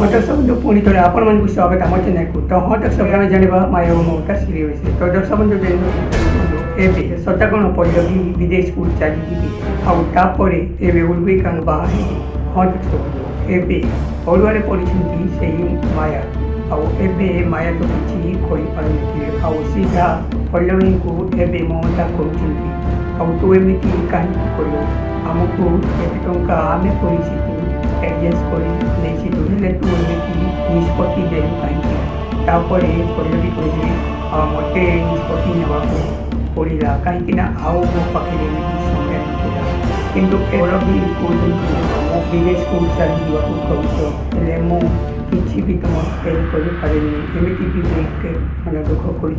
ହଁ ଦର୍ଶକ ବନ୍ଧୁ ପୁଣି ଥରେ ଆପଣମାନଙ୍କୁ ସ୍ୱାଗତ ଆମ ଚ୍ୟାନେଲକୁ। ତ ହଁ ଦର୍ଶକ ଆମେ ଜାଣିବା ମାୟା ଓ ମମତା ସିରିଏଲ ବିଷୟରେ। ତ ଦର୍ଶକ ବନ୍ଧୁ ଏବେ ସତା କ'ଣ ପଲ୍ଲବୀ ବିଦେଶକୁ ଚାଲିଯିବେ ଆଉ ତାପରେ ଏବେ ଉର୍ବି ଖାନ ବାହା ହେବେ। ହଁ ଦର୍ଶକ ବନ୍ଧୁ ଏବେ ଅଡ଼ୁଆରେ ପଡ଼ିଛନ୍ତି ସେହି ମାୟା। ଆଉ ଏବେ ମାୟା ତ କିଛି କହିପାରୁନଥିଲେ ଆଉ ସିଧା ପଲ୍ଲବୀଙ୍କୁ ଏବେ ମମତା କରୁଛନ୍ତି ଆଉ ତୁ ଏମିତି କାହିଁକି କରିବୁ, ଆମକୁ କେତେ ଟଙ୍କା ଆମେ କରିଛୁ एडजस्ट कर हेले तू एमती निष्पत्ति देलु कहीं। तापरे पल्लवी कहले मत निष्पत्ति ना पड़ा कहीं आउ मो पाखे समय नाला कि पल्लवी कहते मो विदेश को चली जावाक किसी भी तुम हेल्प करमती विवेक मैंने दुख कर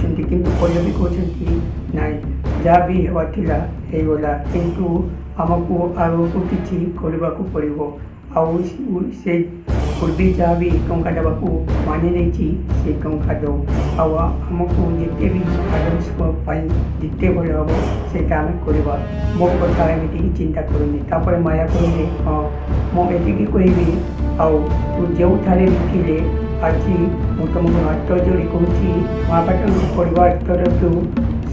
पल्लवी कहते ना जहाँ भी होगा किंतु आमको आगक किसी करने को पड़ो आउ से उर्बी जहाँ भी टंका देवाक मानि नहीं से टंका दो आमको जिते भी आदर्श जिते भल हम से आम करवा मो कथा एमती चिंता करूनी। माया कहले हाँ मुझे कहबी आउ तू जो थे लिखिले आज मुझे तुमको हाथ जोड़ी कहूँ महापाटन परिवार तरफ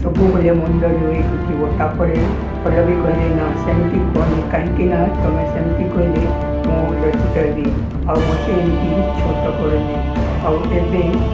सब बेले मंदिर रही पल्लवी कहले ना सेमती कहनी कहीं तुम सेमती कहले मो लज्जित भी आ मत एमती छोट करनी।